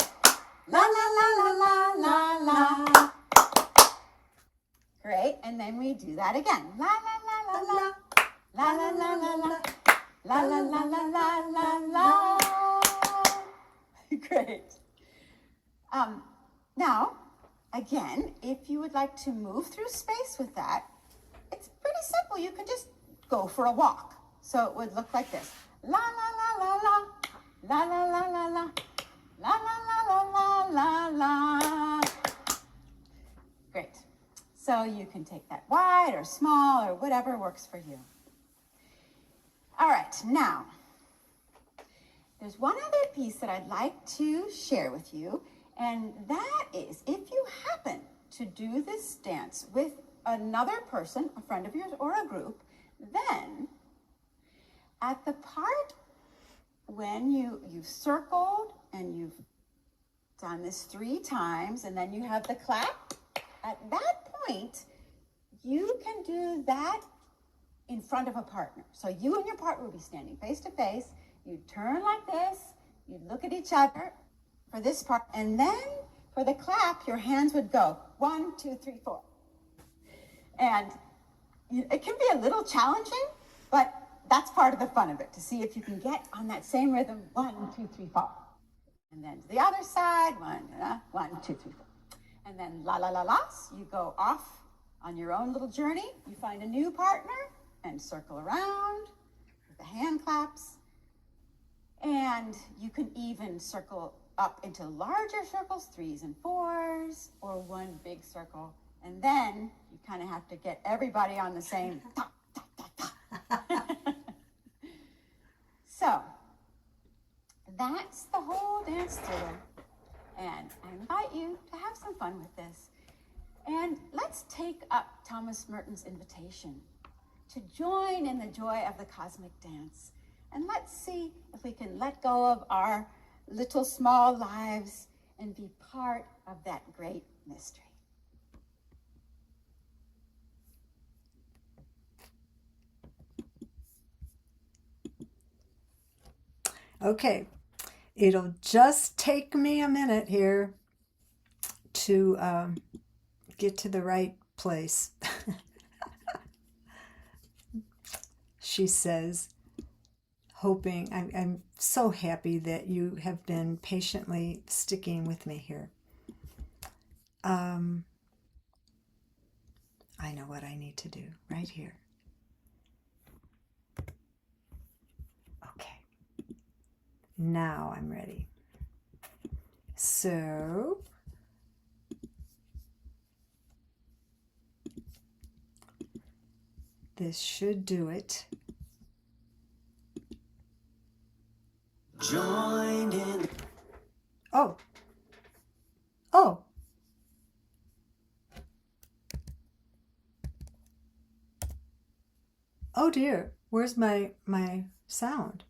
Speaker 5: La la la la la la la. Great, and then we do that again. La la la la la. La la la la la. La la la la la la la. Great. Now, again, if you would like to move through space with that, it's pretty simple. You can just go for a walk. So it would look like this. La la la la la. La la la la la. La la la la la la la. Great. So you can take that wide or small or whatever works for you. All right, now, there's one other piece that I'd like to share with you, and that is if you happen to do this dance with another person, a friend of yours or a group, then at the part when you've circled and you've done this 3 times and then you have the clap, at that point, you can do that in front of a partner. So you and your partner will be standing face to face. You turn like this, you look at each other for this part, and then for the clap, your hands would go 1, 2, 3, 4. And it can be a little challenging, but that's part of the fun of it, to see if you can get on that same rhythm, 1, 2, 3, 4. And then to the other side, 1, 2, 3, 4. And then la la la las, you go off on your own little journey. You find a new partner and circle around with the hand claps. And you can even circle up into larger circles, 3s and 4s, or one big circle. And then you kind of have to get everybody on the same ta, ta, ta, ta. So that's the whole dance through. And I invite you to have some fun with this. And let's take up Thomas Merton's invitation to join in the joy of the cosmic dance. And let's see if we can let go of our little small lives and be part of that great mystery.
Speaker 1: Okay, it'll just take me a minute here to get to the right place. She says, hoping, I'm so happy that you have been patiently sticking with me here. I know what I need to do right here. Okay. Now I'm ready. So, this should do it.
Speaker 6: Join in.
Speaker 1: Oh. Oh. Oh dear. Where's my sound?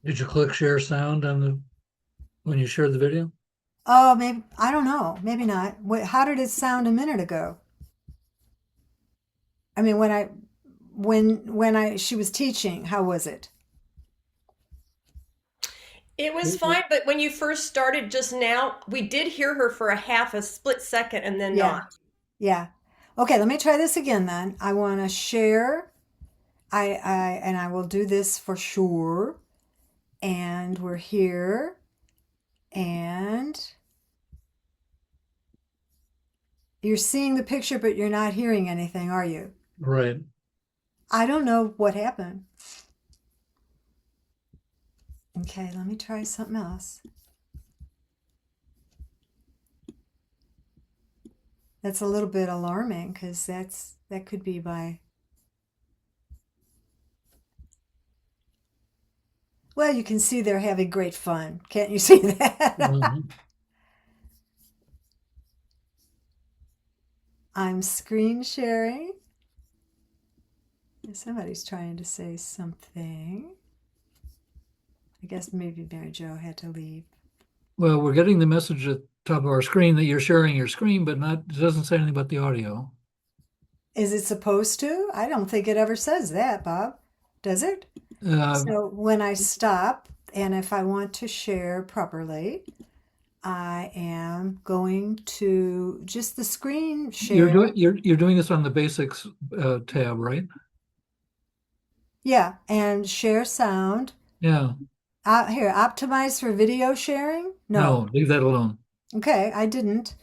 Speaker 2: Did you click share sound on when you shared the video?
Speaker 1: Oh, maybe, I don't know. Maybe not. How did it sound a minute ago? I mean, when she was teaching, how was it?
Speaker 7: It was fine, but when you first started just now, we did hear her for a split second and then
Speaker 1: Yeah.
Speaker 7: not.
Speaker 1: Yeah. Okay, let me try this again then. I want to share. And I will do this for sure. And we're here. And you're seeing the picture, but you're not hearing anything, are you?
Speaker 2: Right.
Speaker 1: I don't know what happened. Okay, let me try something else. That's a little bit alarming because that could be my. Well, you can see they're having great fun. Can't you see that?
Speaker 2: Mhm.
Speaker 1: I'm screen sharing. Somebody's trying to say something. I guess maybe Mary Jo had to leave.
Speaker 2: Well, we're getting the message at the top of our screen that you're sharing your screen, but not, it doesn't say anything about the audio.
Speaker 1: Is it supposed to? I don't think it ever says that, Bob. Does it?
Speaker 2: Uh,
Speaker 1: So when I stop, and if I want to share properly, I am going to just the screen
Speaker 2: you're
Speaker 1: share.
Speaker 2: doing you're doing this on the basics tab, right?
Speaker 1: Yeah, and share sound.
Speaker 2: Yeah.
Speaker 1: Here, optimize for video sharing? No.
Speaker 2: No, leave that alone.
Speaker 1: Okay, I didn't.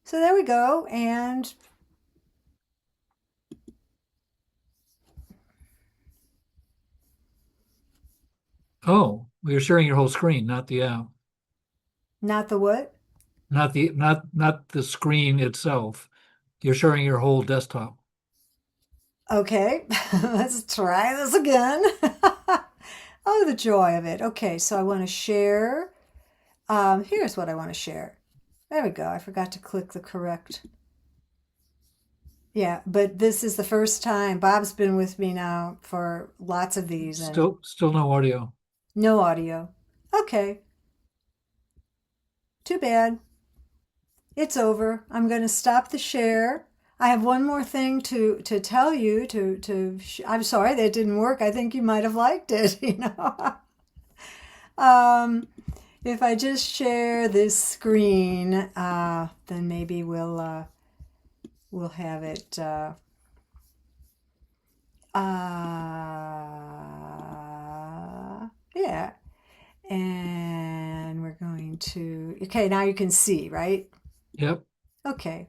Speaker 1: So there we go. And
Speaker 2: Oh, well, you're sharing your whole screen, not the app,
Speaker 1: not the what?
Speaker 2: not the screen itself. You're sharing your whole desktop.
Speaker 1: Okay, let's try this again. Oh, the joy of it. Okay, so I want to share. Here's what I want to share. There we go. I forgot to click the correct. Yeah, but this is the first time. Bob's been with me now for lots of these and
Speaker 2: Still no audio.
Speaker 1: no audio. Okay, too bad. It's over. I'm going to stop the share. I have one more thing to tell you. I'm sorry that didn't work. I think you might have liked it. Um, if I just share this screen, then maybe we'll have it. Yeah, and we're going to. Okay, now you can see, right?
Speaker 2: Yep.
Speaker 1: Okay.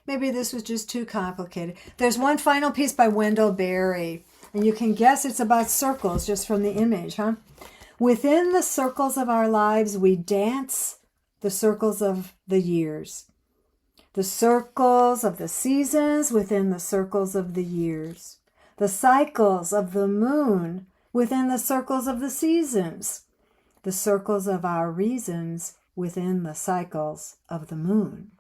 Speaker 1: Maybe this was just too complicated. There's one final piece by Wendell Berry, and you can guess it's about circles just from the image, huh? Within the circles of our lives, we dance the circles of the years, the circles of the seasons within the circles of the years, the cycles of the moon within the circles of the seasons, the circles of our reasons within the cycles of the moon.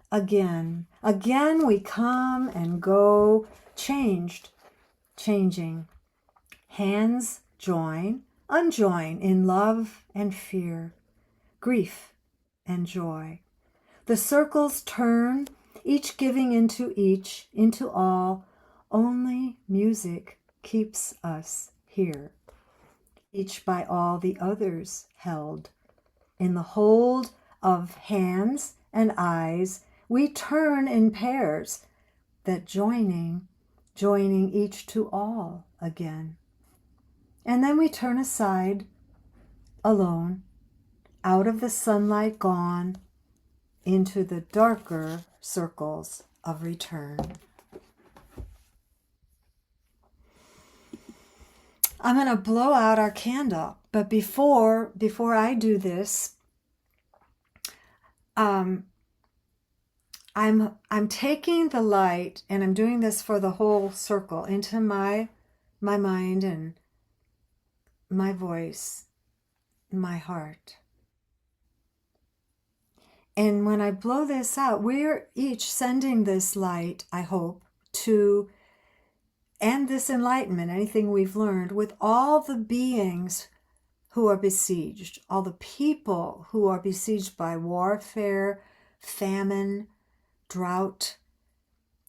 Speaker 1: Again we come and go, changed, changing. Hands join, unjoin in love and fear, grief and joy. The circles turn, each giving into each, into all. Only music keeps us here. Each by all the others held. In the hold of hands and eyes, we turn in pairs, that joining each to all again. And then we turn aside, alone, out of the sunlight gone, into the darker circles of return. I'm going to blow out our candle, but before I do this, I'm taking the light, and I'm doing this for the whole circle, into my mind and my voice, my heart. And when I blow this out, we're each sending this light, I hope, to end this enlightenment, anything we've learned, with all the beings who are besieged, all the people who are besieged by warfare, famine, drought,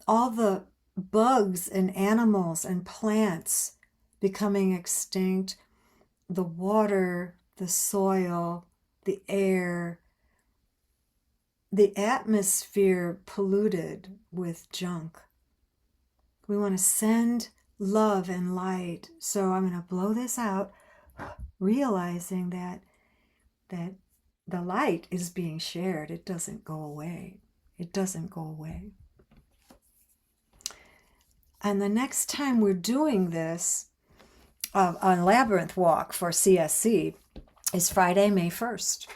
Speaker 1: all the bugs and animals and plants becoming extinct, the water, the soil, the air, the atmosphere polluted with junk. We want to send love and light. So I'm going to blow this out, realizing that the light is being shared. It doesn't go away. It doesn't go away. And the next time we're doing this, on Labyrinth Walk for CSC is Friday, May 1st.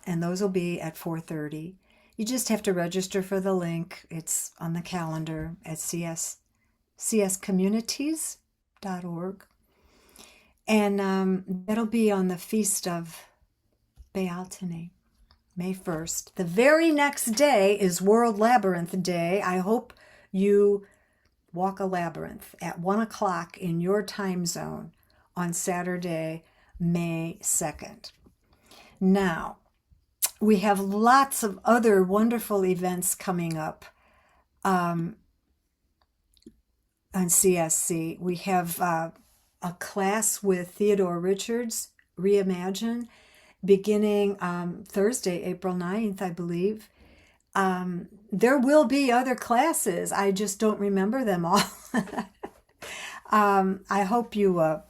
Speaker 1: And those will be at 4:30. You just have to register for the link. It's on the calendar at cscommunities.org. And that'll be on the Feast of Bealtaine, May 1st. The very next day is World Labyrinth Day. I hope you walk a labyrinth at 1 o'clock in your time zone on Saturday, May 2nd. Now, we have lots of other wonderful events coming up on CSC. We have a class with Theodore Richards, Reimagine, beginning Thursday, April 9th, I believe. There will be other classes. I just don't remember them all. I hope you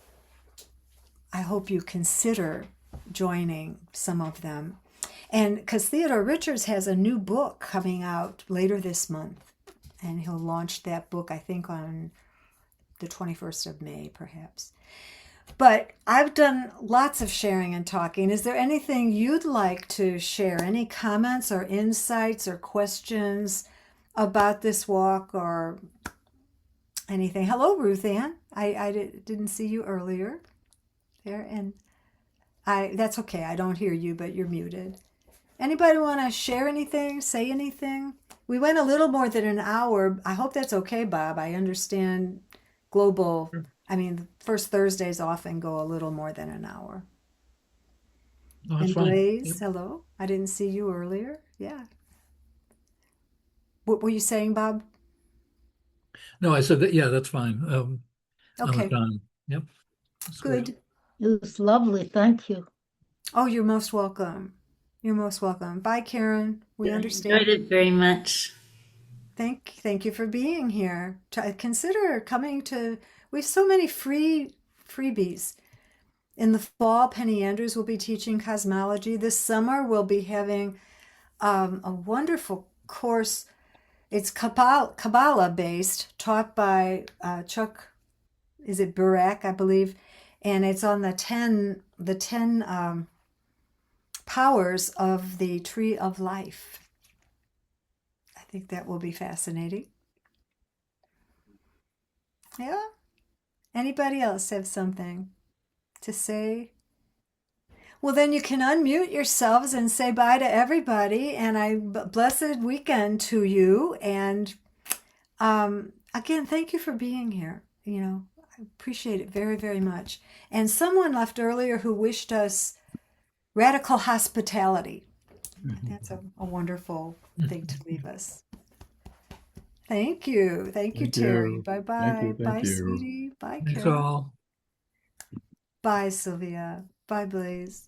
Speaker 1: consider joining some of them. And because Theodore Richards has a new book coming out later this month, and he'll launch that book, I think, on the 21st of May, perhaps. But I've done lots of sharing and talking. Is there anything you'd like to share? Any comments or insights or questions about this walk or anything? Hello, Ruth Ann. I didn't see you earlier there, and that's okay. I don't hear you, but you're muted. Anybody want to share anything, say anything? We went a little more than an hour. I hope that's okay, Bob. I understand global. I mean, the first Thursdays often go a little more than an hour.
Speaker 2: No, that's
Speaker 1: And
Speaker 2: fine.
Speaker 1: Blaze,
Speaker 2: Yep.
Speaker 1: hello. I didn't see you earlier. Yeah. What were you saying, Bob?
Speaker 2: No, I said that, yeah, that's fine. On the
Speaker 1: Okay,
Speaker 2: time. Yep. That's great.
Speaker 1: good.
Speaker 3: It was lovely. Thank you.
Speaker 1: Oh, you're most welcome. You're most welcome. Bye, Karen. We
Speaker 6: I
Speaker 1: understand.
Speaker 6: enjoyed it very much.
Speaker 1: Thank you for being here. Consider coming to. We have so many freebies. In the fall, Penny Andrews will be teaching cosmology. This summer, we'll be having a wonderful course. It's Kabbalah based, taught by Chuck. Is it Burak, I believe, and it's on the ten powers of the Tree of Life. I think that will be fascinating. Yeah. Anybody else have something to say? Well, then you can unmute yourselves and say bye to everybody. And blessed weekend to you. And again, thank you for being here. I appreciate it very, very much. And someone left earlier who wished us radical hospitality. That's a wonderful thing to leave us. Thank you. Thank you,
Speaker 8: Thank
Speaker 1: Terry.
Speaker 8: you.
Speaker 1: Bye-bye.
Speaker 8: Thank you.
Speaker 1: Bye,
Speaker 8: Thank you.
Speaker 1: sweetie. Bye,
Speaker 2: Thanks
Speaker 1: Carol.
Speaker 2: all.
Speaker 1: Bye, Sylvia. Bye, Blaze.